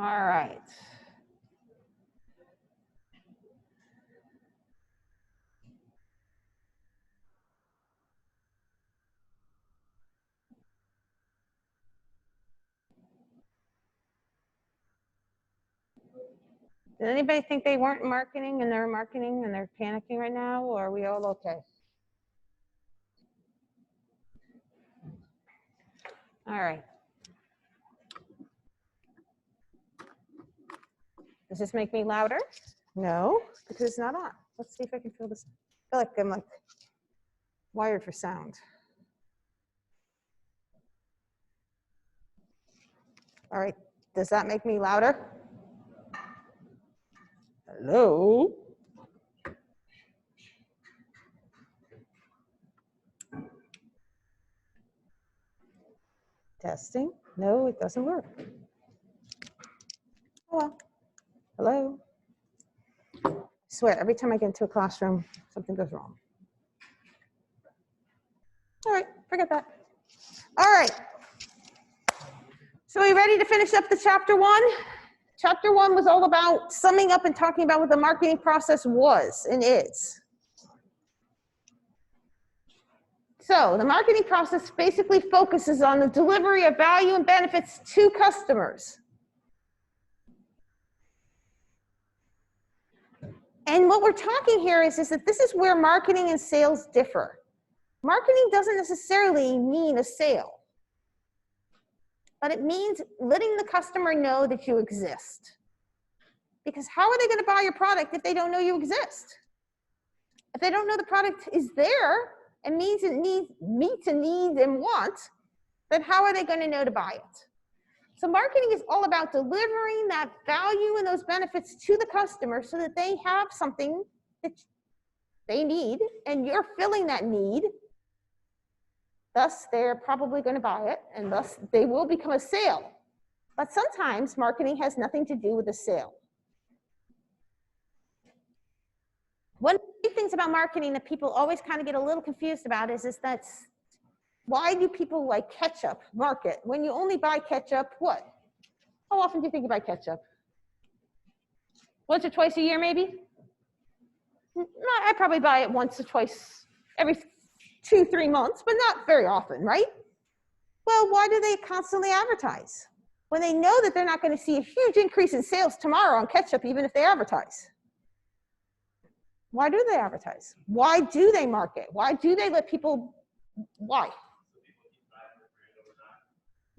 All right. Did anybody think they weren't marketing and they're marketing and they're panicking right now, or are we all okay? All right. Does this make me louder? No, because it's not on. Let's see if I can feel this. I feel like I'm like wired for sound. All right. Does that make me louder? Hello? Testing. No, it doesn't work. Oh, well. Hello? I swear, every time I get into a classroom, something goes wrong. All right, forget that. All right. So are we ready to finish up the chapter 1? Chapter 1 was all about summing up and talking about what the marketing process was and is. So the marketing process basically focuses on the delivery of value and benefits to customers. And what we're talking here is that this is where marketing and sales differ. Marketing doesn't necessarily mean a sale, but it means letting the customer know that you exist. Because how are they going to buy your product if they don't know you exist? If they don't know the product is there and meets a need and want, then how are they going to know to buy it? So marketing is all about delivering that value and those benefits to the customer so that they have something that they need and you're filling that need. Thus, they're probably going to buy it and thus they will become a sale. But sometimes marketing has nothing to do with a sale. One of the things about marketing that people always kind of get a little confused about is that why do people like ketchup market? When you only buy ketchup, what? How often do you think you buy ketchup? Once or twice a year, maybe? No, I probably buy it once or twice every 2-3 months, but not very often, right? Well, why do they constantly advertise? When they know that they're not going to see a huge increase in sales tomorrow on ketchup, even if they advertise. Why do they advertise? Why do they market? Why do they let people, why?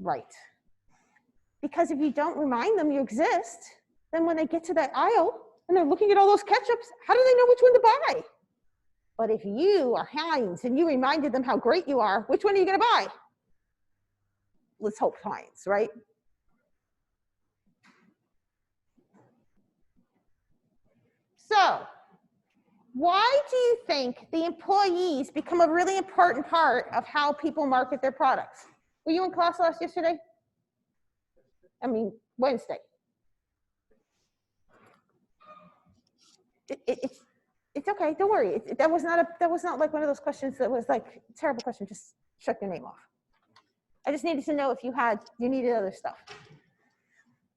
Right. Because if you don't remind them you exist, then when they get to that aisle and they're looking at all those ketchups, how do they know which one to buy? But if you are Heinz and you reminded them how great you are, which one are you going to buy? Let's hope Heinz, right? So, why do you think the employees become a really important part of how people market their products? Were you in class yesterday? I mean, Wednesday. It's okay. Don't worry. That was not like one of those questions that was like a terrible question. Just shut your name off. I just needed to know if you needed other stuff.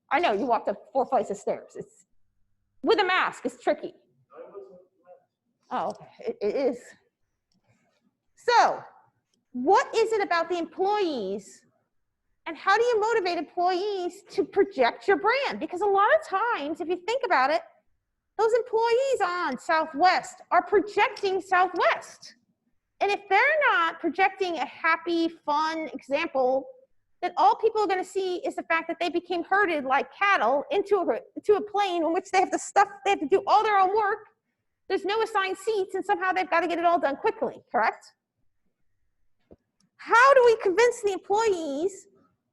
I know you walked up 4 flights of stairs. It's with a mask. It's tricky. Oh, okay. It is. So, what is it about the employees? And how do you motivate employees to project your brand? Because a lot of times, if you think about it, those employees on Southwest are projecting Southwest. And if they're not projecting a happy, fun example, then all people are going to see is the fact that they became herded like cattle into a plane in which they have to do all their own work. There's no assigned seats, and somehow they've got to get it all done quickly, correct? How do we convince the employees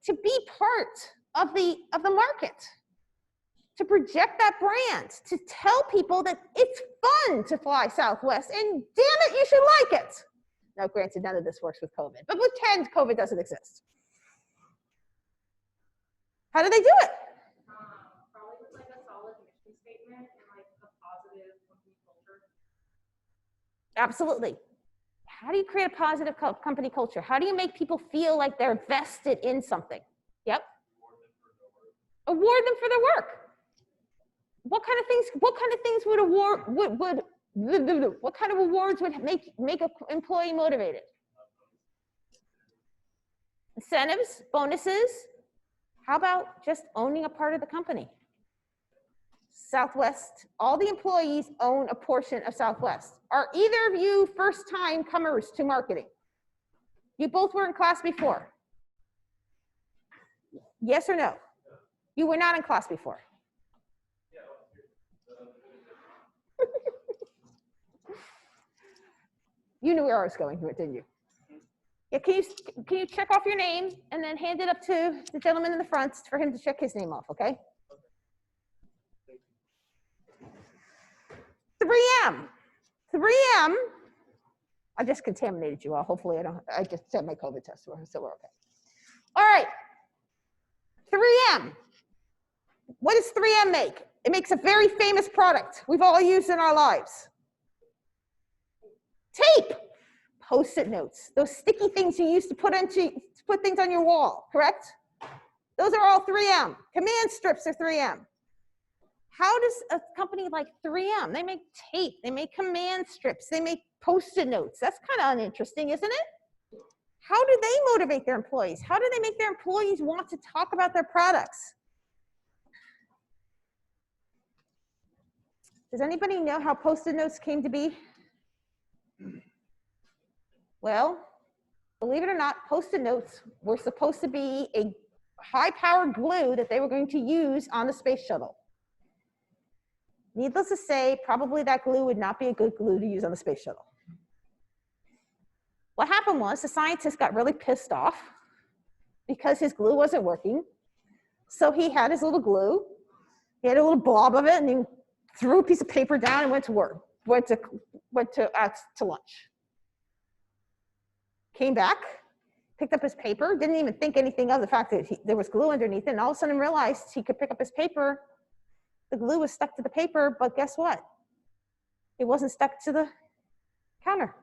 to be part of the market, to project that brand, to tell people that it's fun to fly Southwest, and damn it, you should like it. Now, granted, none of this works with COVID, but pretend COVID doesn't exist. How do they do it? Probably with like a solid mission statement and like a positive company culture. Absolutely. How do you create a positive company culture? How do you make people feel like they're vested in something? Yep. Award them for their work. What kind of things would award, what kind of awards would make an employee motivated? Incentives, bonuses. How about just owning a part of the company? Southwest, all the employees own a portion of Southwest. Are either of you first-time comers to marketing? You both were in class before. Yes or no? You were not in class before. You knew where I was going with it, didn't you? Yeah, can you check off your name and then hand it up to the gentleman in the front for him to check his name off, okay? 3M. 3M. I just contaminated you all. Hopefully I just said my COVID test, so we're okay. All right. 3M. What does 3M make? It makes a very famous product we've all used in our lives. Tape. Post-it notes. Those sticky things you used to put things on your wall, correct? Those are all 3M. Command strips are 3M. How does a company like 3M, they make tape, they make command strips, they make post-it notes. That's kind of uninteresting, isn't it? How do they motivate their employees? How do they make their employees want to talk about their products? Does anybody know how post-it notes came to be? Well, believe it or not, post-it notes were supposed to be a high-powered glue that they were going to use on the space shuttle. Needless to say, probably that glue would not be a good glue to use on the space shuttle. What happened was the scientist got really pissed off because his glue wasn't working. So he had his little glue, he had a little blob of it, and he threw a piece of paper down and went to work, went to lunch. Came back, picked up his paper, didn't even think anything of the fact that there was glue underneath it, and all of a sudden realized he could pick up his paper. The glue was stuck to the paper, but guess what? It wasn't stuck to the counter.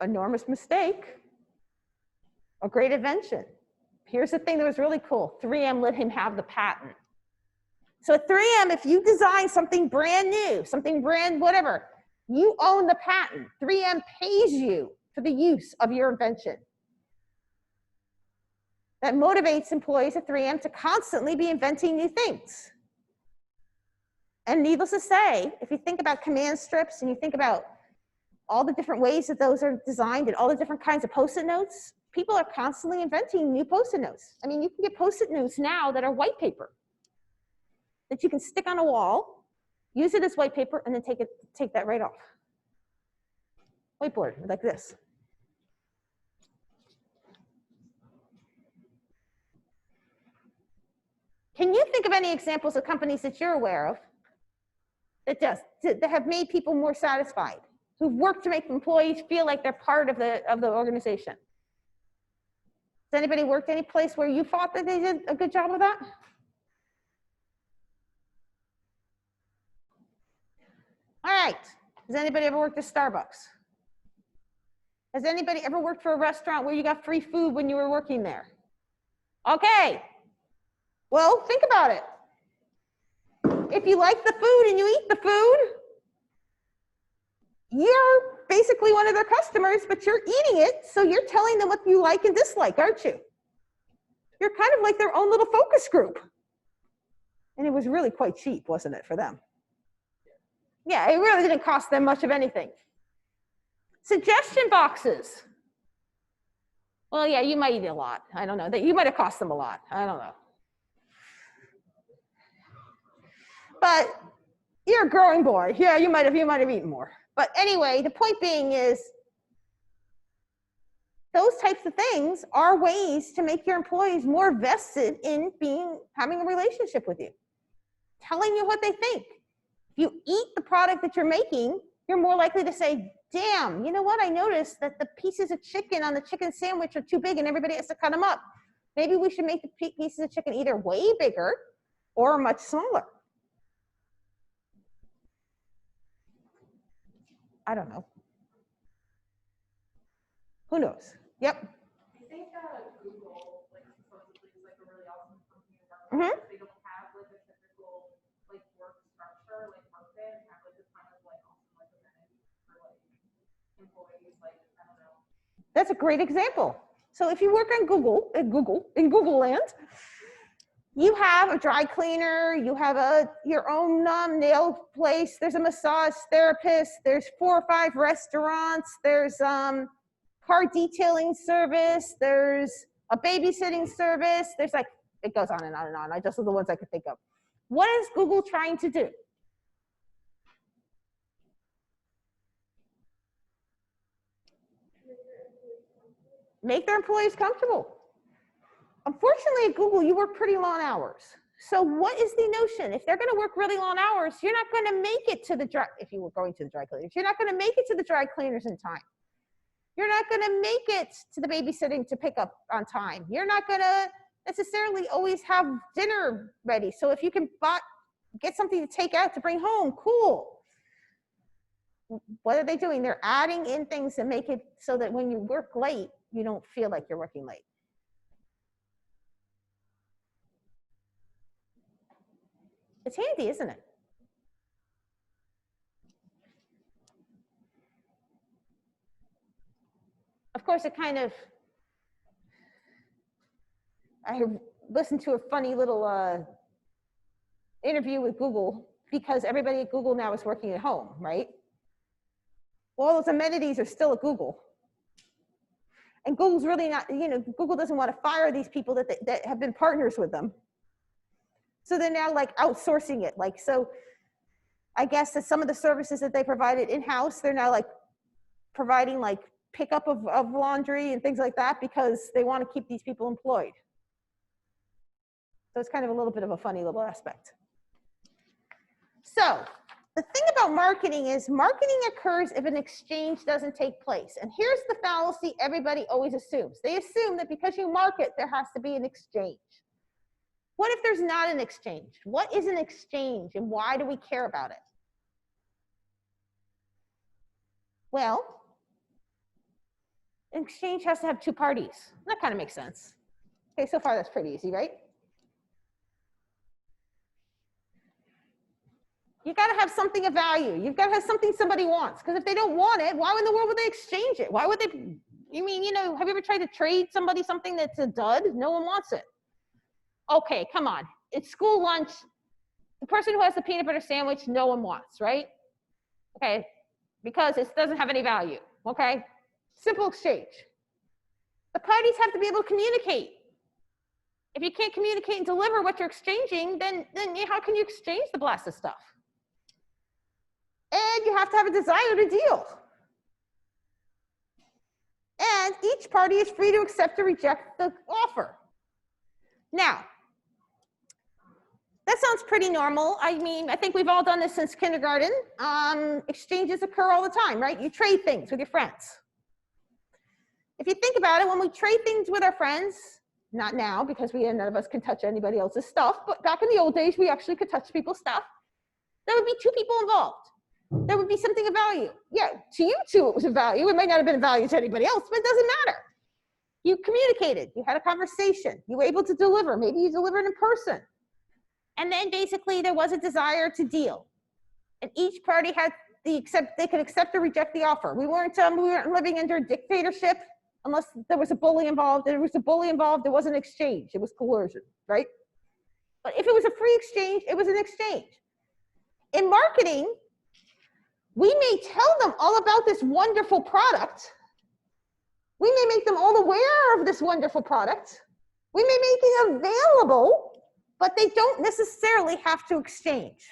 Enormous mistake, a great invention. Here's the thing that was really cool. 3M let him have the patent. So at 3M, if you design something brand new, something brand whatever, you own the patent. 3M pays you for the use of your invention. That motivates employees at 3M to constantly be inventing new things. And needless to say, if you think about command strips and you think about all the different ways that those are designed and all the different kinds of post-it notes, people are constantly inventing new post-it notes. I mean, you can get post-it notes now that are white paper that you can stick on a wall, use it as white paper, and then take that right off. Whiteboard, like this. Can you think of any examples of companies that you're aware of that have made people more satisfied, who've worked to make employees feel like they're part of the organization? Has anybody worked any place where you thought that they did a good job of that? All right. Has anybody ever worked at Starbucks? Has anybody ever worked for a restaurant where you got free food when you were working there? Okay. Well, think about it. If you like the food and you eat the food, you're basically one of their customers, but you're eating it, so you're telling them what you like and dislike, aren't you? You're kind of like their own little focus group. And it was really quite cheap, wasn't it, for them? Yeah, it really didn't cost them much of anything. Suggestion boxes. Well, yeah, you might eat a lot. I don't know. You might have cost them a lot. I don't know. But you're a growing boy. Yeah, you might have eaten more. But anyway, the point being is those types of things are ways to make your employees more vested in having a relationship with you, telling you what they think. If you eat the product that you're making, you're more likely to say, damn, you know what? I noticed that the pieces of chicken on the chicken sandwich are too big and everybody has to cut them up. Maybe we should make the pieces of chicken either way bigger or much smaller. I don't know. Who knows? Yep. I think Mhm. They don't have like a typical like work structure, like Workday, and have like a ton of like awesome like amenities for like employees, like I don't know. That's a great example. So if you work on in Google land, you have a dry cleaner, you have your own nail place, there's a massage therapist, there's 4 or 5 restaurants, there's car detailing service, there's a babysitting service, there's like, it goes on and on and on. I just are the ones I could think of. What is Google trying to do? Make their employees comfortable. Unfortunately, at Google, you work pretty long hours. So what is the notion? If they're going to work really long hours, you're not going to make it to the dry, if you were going to the dry cleaners, you're not going to make it to the dry cleaners in time. You're not going to make it to the babysitting to pick up on time. You're not going to necessarily always have dinner ready. So if you can get something to take out to bring home, cool. What are they doing? They're adding in things that make it so that when you work late, you don't feel like you're working late. It's handy, isn't it? Of course, it kind of, I listened to a funny little interview with Google because everybody at Google now is working at home, right? Well, all those amenities are still at Google. And Google's really not, Google doesn't want to fire these people that have been partners with them. So they're now like outsourcing it. Like, so I guess that some of the services that they provided in-house, they're now like providing like pickup of laundry and things like that because they want to keep these people employed. So it's kind of a little bit of a funny little aspect. So the thing about marketing is marketing occurs if an exchange doesn't take place. And here's the fallacy everybody always assumes. They assume that because you market, there has to be an exchange. What if there's not an exchange? What is an exchange and why do we care about it? Well, an exchange has to have 2 parties. That kind of makes sense. Okay, so far that's pretty easy, right? You got to have something of value. You've got to have something somebody wants. Because if they don't want it, why in the world would they exchange it? Why would they? You mean, have you ever tried to trade somebody something that's a dud? No one wants it. Okay, come on. It's school lunch. The person who has the peanut butter sandwich, no one wants, right? Okay, because it doesn't have any value. Okay, simple exchange. The parties have to be able to communicate. If you can't communicate and deliver what you're exchanging, then how can you exchange the blasted stuff? And you have to have a desire to deal. And each party is free to accept or reject the offer. Now, that sounds pretty normal. I mean, I think we've all done this since kindergarten. Exchanges occur all the time, right? You trade things with your friends. If you think about it, when we trade things with our friends, not now because none of us can touch anybody else's stuff, but back in the old days, we actually could touch people's stuff. There would be 2 people involved. There would be something of value. Yeah, to you 2 it was of value. It might not have been of value to anybody else, but it doesn't matter. You communicated, you had a conversation, you were able to deliver. Maybe you delivered in person. And then basically there was a desire to deal. And each party had they could accept or reject the offer. We weren't living under a dictatorship unless there was a bully involved. If there was a bully involved, there was an exchange. It was coercion, right? But if it was a free exchange, it was an exchange. In marketing, we may tell them all about this wonderful product. We may make them all aware of this wonderful product. We may make it available, but they don't necessarily have to exchange.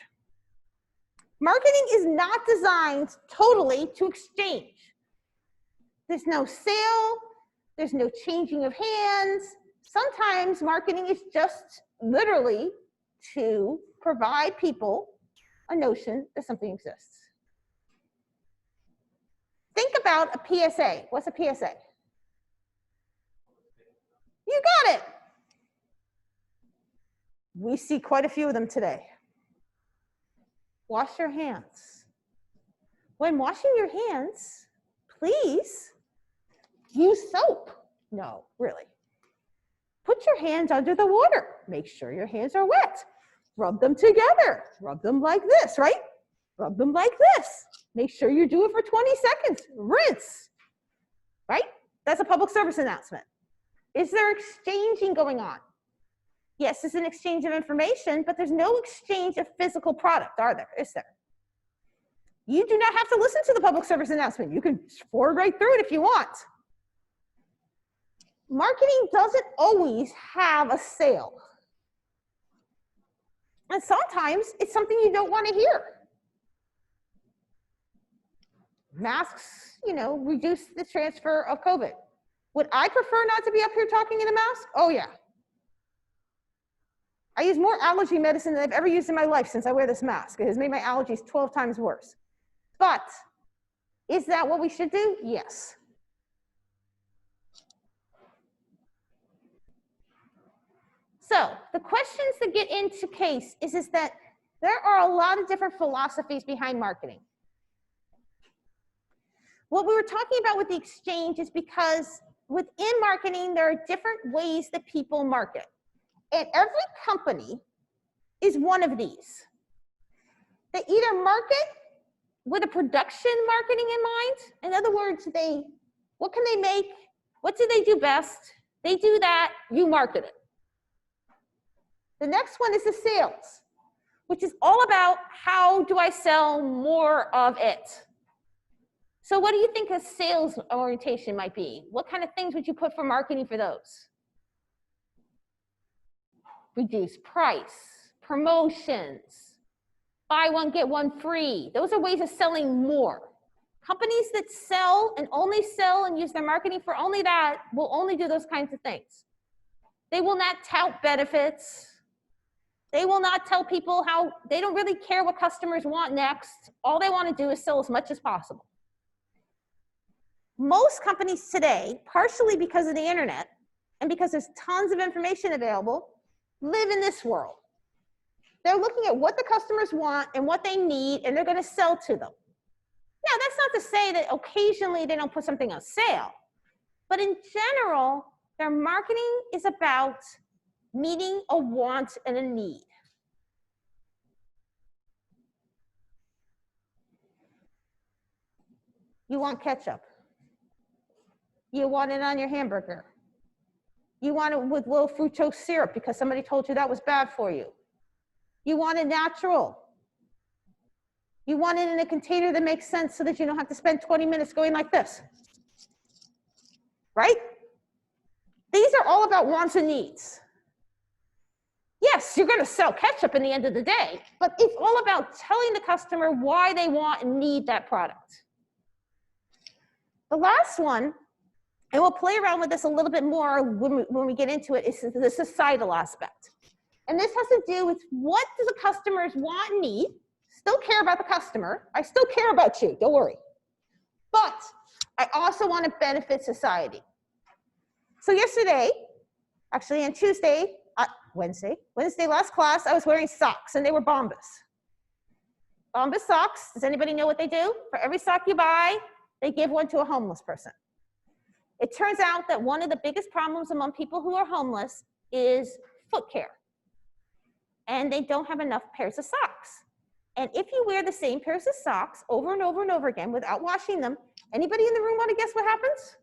Marketing is not designed totally to exchange. There's no sale, there's no changing of hands. Sometimes marketing is just literally to provide people a notion that something exists. Think about a PSA. What's a PSA? You got it. We see quite a few of them today. Wash your hands. When washing your hands, please use soap. No, really. Put your hands under the water. make sure your hands are wet. Rub them together. Rub them like this, right? Rub them like this. Make sure you do it for 20 seconds. Rinse, right? That's a public service announcement. Is there exchanging going on? Yes, it's an exchange of information, but there's no exchange of physical product, are there? Is there? You do not have to listen to the public service announcement. You can forward right through it if you want. Marketing doesn't always have a sale. And sometimes it's something you don't want to hear. Masks, reduce the transfer of COVID. Would I prefer not to be up here talking in a mask? Oh, yeah. I use more allergy medicine than I've ever used in my life since I wear this mask. It has made my allergies 12 times worse. But is that what we should do? Yes. So the questions that get into case is that there are a lot of different philosophies behind marketing. What we were talking about with the exchange is because within marketing, there are different ways that people market. And every company is one of these. They either market with a production marketing in mind. In other words, what can they make? What do they do best? They do that, you market it. The next one is the sales, which is all about how do I sell more of it? So what do you think a sales orientation might be? What kind of things would you put for marketing for those? Reduce price, promotions, buy one, get one free. Those are ways of selling more. Companies that sell and use their marketing for only that will only do those kinds of things. They will not tout benefits. They will not tell people they don't really care what customers want next. All they want to do is sell as much as possible. Most companies today, partially because of the internet and because there's tons of information available, live in this world. They're looking at what the customers want and what they need, and they're going to sell to them. Now, that's not to say that occasionally they don't put something on sale, but in general, their marketing is about meeting a want and a need. You want ketchup. You want it on your hamburger. You want it with low fructose syrup because somebody told you that was bad for you. You want it natural. You want it in a container that makes sense so that you don't have to spend 20 minutes going like this. Right? These are all about wants and needs. Yes, you're going to sell ketchup in the end of the day, but it's all about telling the customer why they want and need that product. The last one, and we'll play around with this a little bit more when we get into it, is the societal aspect. And this has to do with what do the customers want and need. Still care about the customer. I still care about you, don't worry. But I also want to benefit society. So yesterday, actually on Wednesday last class, I was wearing socks and they were Bombas. Bombas socks, does anybody know what they do? For every sock you buy, they give one to a homeless person. It turns out that one of the biggest problems among people who are homeless is foot care. And they don't have enough pairs of socks. And if you wear the same pairs of socks over and over and over again without washing them, anybody in the room want to guess what happens?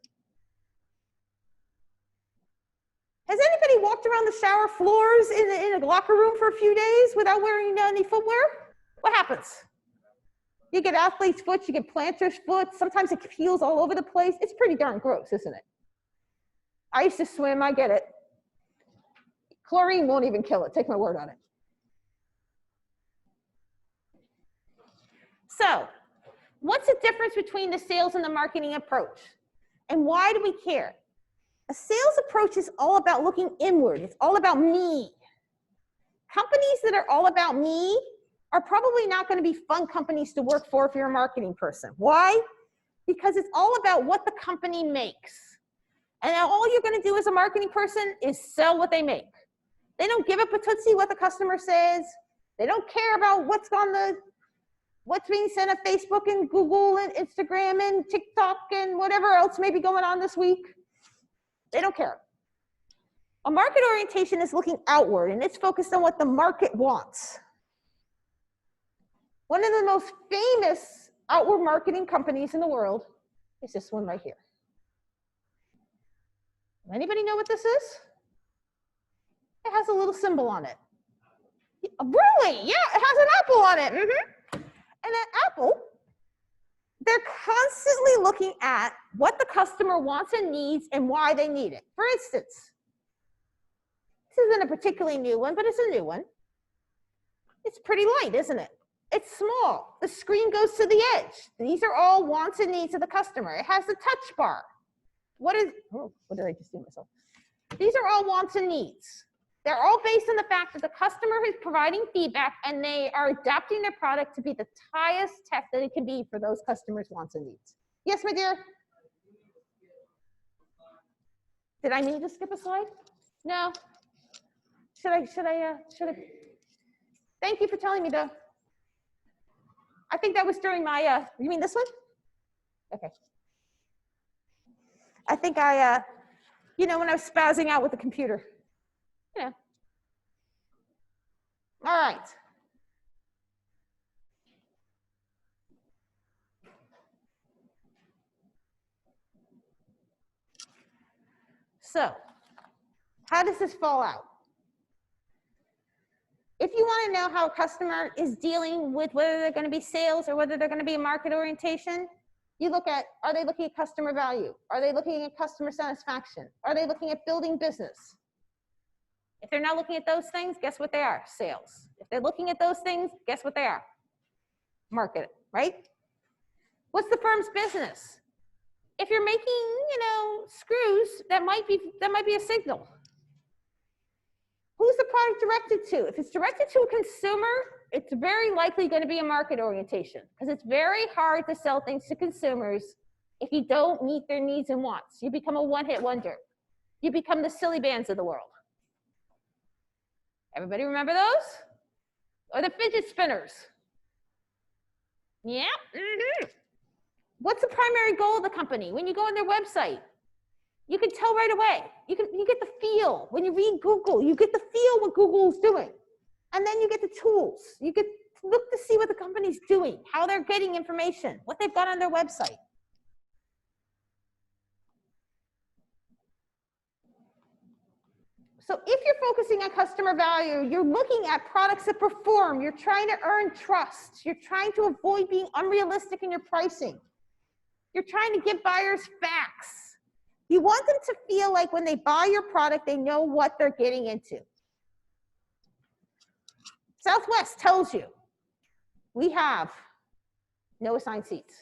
Has anybody walked around the shower floors in a locker room for a few days without wearing any footwear? What happens? You get athlete's foot, you get planter's foot. Sometimes it peels all over the place. It's pretty darn gross, isn't it? I used to swim, I get it. Chlorine won't even kill it, take my word on it. So, what's the difference between the sales and the marketing approach? And why do we care? A sales approach is all about looking inward. It's all about me. Companies that are all about me are probably not going to be fun companies to work for if you're a marketing person. Why? Because it's all about what the company makes. And all you're going to do as a marketing person is sell what they make. They don't give a patootie what the customer says. They don't care about what's being sent on Facebook and Google and Instagram and TikTok and whatever else may be going on this week. They don't care. A market orientation is looking outward and it's focused on what the market wants. One of the most famous outward marketing companies in the world is this one right here. Anybody know what this is? It has a little symbol on it. Really? Yeah, it has an apple on it. And that apple, they're constantly looking at what the customer wants and needs and why they need it. For instance, this isn't a particularly new one, but it's a new one. It's pretty light, isn't it? It's small. The screen goes to the edge. These are all wants and needs of the customer. It has a touch bar. What did I just do myself? These are all wants and needs. They're all based on the fact that the customer is providing feedback and they are adapting their product to be the highest tech that it can be for those customers' wants and needs. Yes, my dear? Did I need to skip a slide? No. Should I? Thank you for telling me though. I think that was during my, you mean this one? Okay. I think when I was spazzing out with the computer. All right. So, how does this fall out? If you want to know how a customer is dealing with whether they're going to be sales or whether they're going to be a market orientation, you look at, are they looking at customer value? Are they looking at customer satisfaction? Are they looking at building business? If they're not looking at those things, guess what they are? Sales. If they're looking at those things, guess what they are? Market, right? What's the firm's business? If you're making, screws, that might be a signal. Who's the product directed to? If it's directed to a consumer, it's very likely going to be a market orientation because it's very hard to sell things to consumers if you don't meet their needs and wants. You become a one-hit wonder. You become the silly bands of the world. Everybody remember those? Or the fidget spinners? Yeah. What's the primary goal of the company? When you go on their website, you can tell right away. You get the feel. When you read Google, you get the feel what Google is doing. And then you get the tools. You get to look to see what the company's doing, how they're getting information, what they've got on their website. So if you're focusing on customer value, you're looking at products that perform. You're trying to earn trust. You're trying to avoid being unrealistic in your pricing. You're trying to give buyers facts. You want them to feel like when they buy your product, they know what they're getting into. Southwest tells you we have no assigned seats.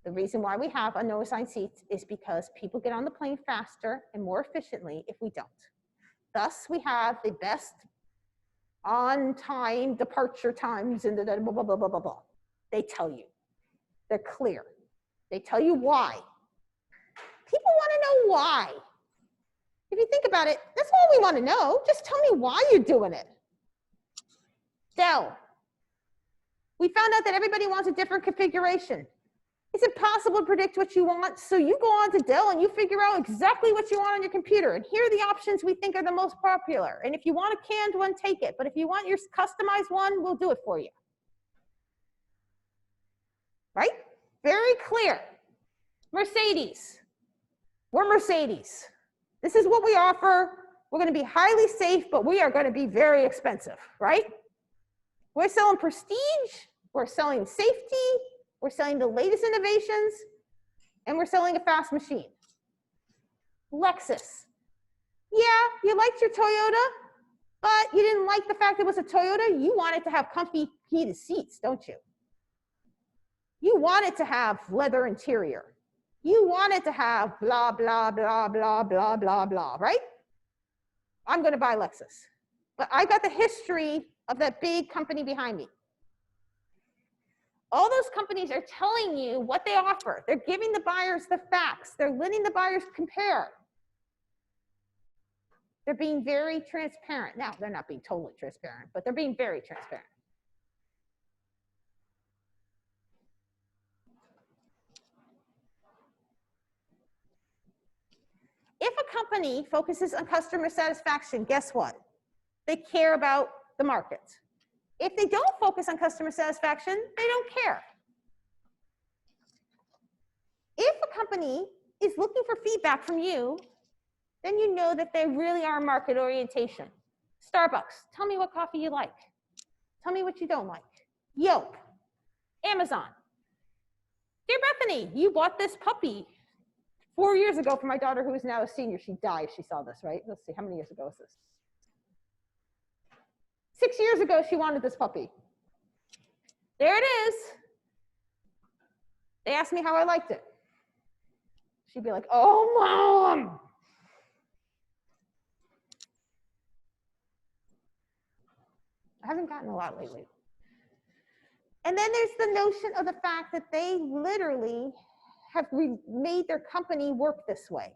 The reason why we have a no assigned seats is because people get on the plane faster and more efficiently if we don't. Thus, we have the best on-time departure times and blah, blah, blah, blah, blah, blah. They tell you. They're clear. They tell you why. People want to know why. If you think about it, that's all we want to know. Just tell me why you're doing it. Dell. We found out that everybody wants a different configuration. It's impossible to predict what you want, so you go on to Dell and you figure out exactly what you want on your computer. And here are the options we think are the most popular. And if you want a canned one, take it. But if you want your customized one, we'll do it for you. Right? Very clear. Mercedes. We're Mercedes. This is what we offer. We're going to be highly safe, but we are going to be very expensive, right? We're selling prestige. We're selling safety. We're selling the latest innovations. And we're selling a fast machine. Lexus. Yeah, you liked your Toyota, but you didn't like the fact it was a Toyota. You wanted to have comfy heated seats, don't you? You wanted to have leather interior. You wanted to have blah, blah, blah, blah, blah, blah, blah, right? I'm going to buy Lexus. But I got the history of that big company behind me. All those companies are telling you what they offer. They're giving the buyers the facts. They're letting the buyers compare. They're being very transparent. Now, they're not being totally transparent, but they're being very transparent. If a company focuses on customer satisfaction, guess what? They care about the market. If they don't focus on customer satisfaction, they don't care. If a company is looking for feedback from you, then you know that they really are market orientation. Starbucks, tell me what coffee you like. Tell me what you don't like. Yelp, Amazon. Dear Bethany, you bought this puppy 4 years ago for my daughter who is now a senior. She died if she saw this, right? Let's see, how many years ago is this? 6 years ago, she wanted this puppy. There it is. They asked me how I liked it. She'd be like, oh, Mom. I haven't gotten a lot lately. And then there's the notion of the fact that they literally have made their company work this way.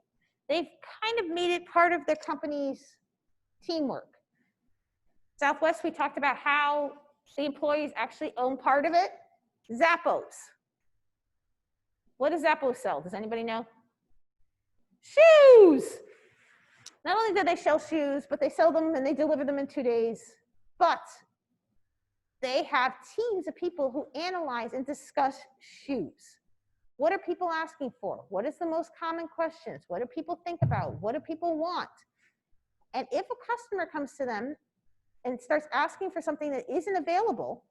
They've kind of made it part of their company's teamwork. Southwest, we talked about how the employees actually own part of it. Zappos. What does Zappos sell? Does anybody know? Shoes. Not only do they sell shoes, but they sell them and they deliver them in 2 days. But they have teams of people who analyze and discuss shoes. What are people asking for? What is the most common questions? What do people think about? What do people want? And if a customer comes to them and starts asking for something that isn't available,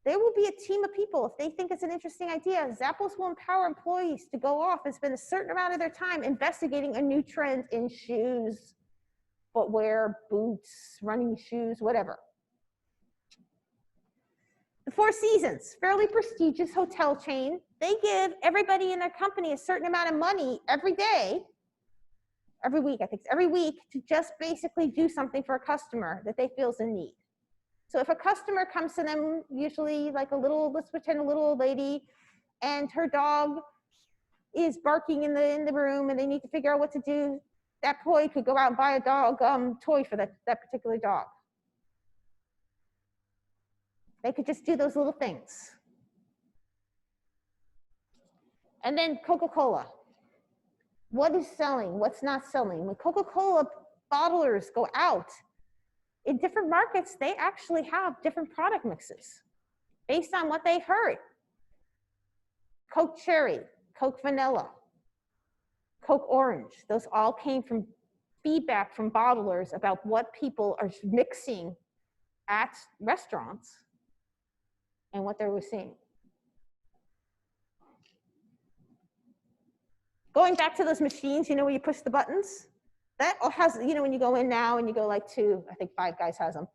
there will be a team of people. If they think it's an interesting idea, Zappos will empower employees to go off and spend a certain amount of their time investigating a new trend in shoes, footwear, boots, running shoes, whatever. The Four Seasons, fairly prestigious hotel chain. They give everybody in their company a certain amount of money every day, every week, I think it's every week, to just basically do something for a customer that they feel is in need. So if a customer comes to them, usually like a little, let's pretend a little old lady, and her dog is barking in the room and they need to figure out what to do, that employee could go out and buy a dog toy for that particular dog. They could just do those little things. And then Coca-Cola. What is selling? What's not selling? When Coca-Cola bottlers go out, in different markets, they actually have different product mixes based on what they've heard. Coke Cherry, Coke Vanilla, Coke Orange. Those all came from feedback from bottlers about what people are mixing at restaurants and what they were seeing. Going back to those machines, you know, where you push the buttons? That has, you know, when you go in now and you go like to, I think Five Guys has them.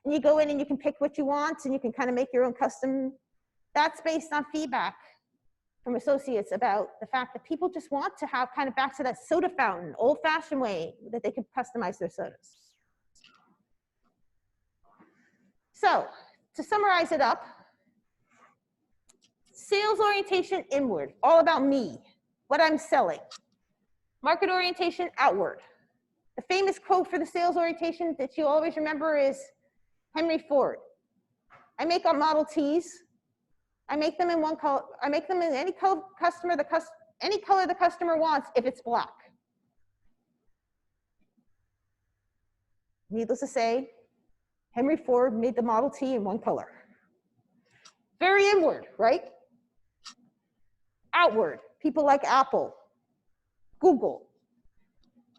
And you go in and you can pick what you want and you can kind of make your own custom. That's based on feedback from associates about the fact that people just want to have kind of back to that soda fountain, old-fashioned way that they could customize their sodas. So to summarize it up, sales orientation inward, all about me, what I'm selling. Market orientation outward. The famous quote for the sales orientation that you always remember is Henry Ford. I make on Model Ts. I make them in one color. I make them in any color any color the customer wants if it's black. Needless to say, Henry Ford made the Model T in one color. Very inward, right? Outward, people like Apple, Google.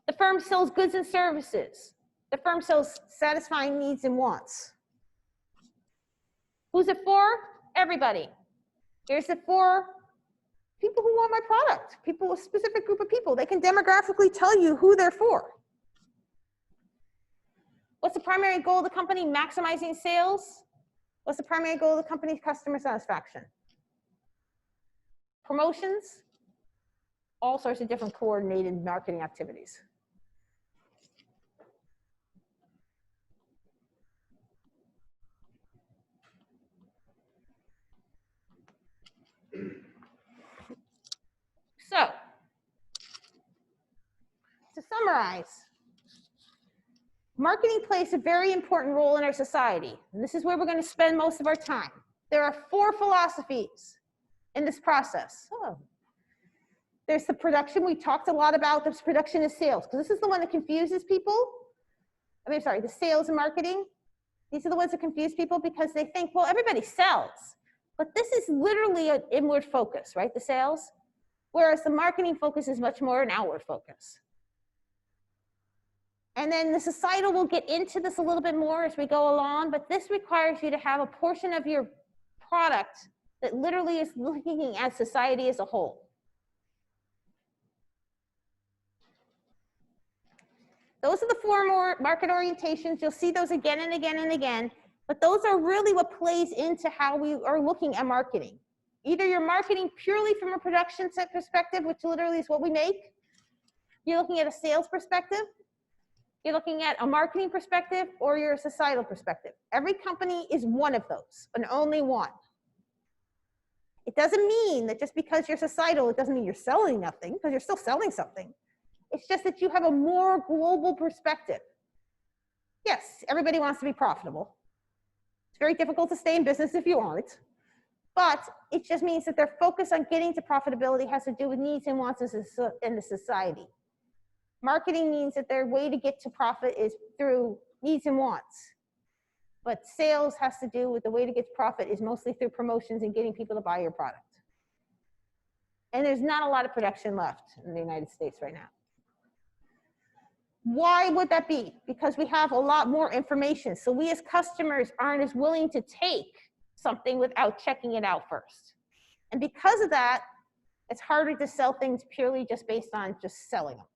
The firm sells goods and services. The firm sells satisfying needs and wants. Who's it for? Everybody. Here's it for people who want my product, people, a specific group of people. They can demographically tell you who they're for. What's the primary goal of the company? Maximizing sales. What's the primary goal of the company? Customer satisfaction. Promotions. All sorts of different coordinated marketing activities. So, to summarize, marketing plays a very important role in our society, and this is where we're going to spend most of our time. There are 4 philosophies in this process. Oh. There's the production. We talked a lot about this production is sales, because this is the one that confuses people. I mean, sorry, the sales and marketing. These are the ones that confuse people because they think, well, everybody sells. But this is literally an inward focus, right? The sales. Whereas the marketing focus is much more an outward focus. And then the societal, will get into this a little bit more as we go along, but this requires you to have a portion of your product that literally is looking at society as a whole. Those are the four more market orientations. You'll see those again and again and again, but those are really what plays into how we are looking at marketing. Either you're marketing purely from a production set perspective, which literally is what we make. You're looking at a sales perspective. You're looking at a marketing perspective, or your societal perspective. Every company is one of those, and only one. It doesn't mean that just because you're societal, it doesn't mean you're selling nothing, because you're still selling something. It's just that you have a more global perspective. Yes, everybody wants to be profitable. It's very difficult to stay in business if you aren't. But it just means that their focus on getting to profitability has to do with needs and wants in the society. Marketing means that their way to get to profit is through needs and wants. But sales has to do with the way to get to profit is mostly through promotions and getting people to buy your product. And there's not a lot of production left in the United States right now. Why would that be? Because we have a lot more information. So we as customers aren't as willing to take something without checking it out first. And because of that, it's harder to sell things purely just based on just selling them.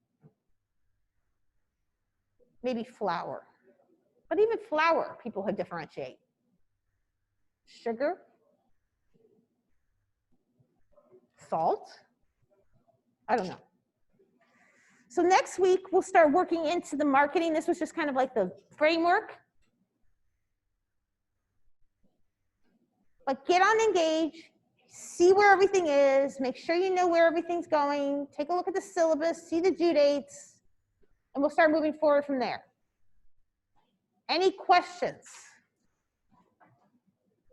Maybe flour. But even flour, people have differentiate. Sugar, salt, I don't know. So next week, we'll start working into the marketing. This was just kind of like the framework. But get on Engage, see where everything is, make sure you know where everything's going, take a look at the syllabus, see the due dates, and we'll start moving forward from there. Any questions?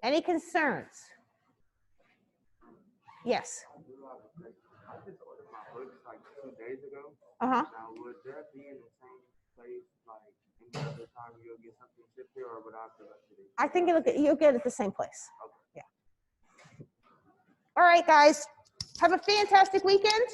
Any concerns? Yes. I just ordered my books like 2 days ago. Uh-huh. Now, would that be in the same place, like any other time you'll get something shipped here, or would I have to rush it? I think you'll get it at the same place. Yeah. All right, guys. Have a fantastic weekend.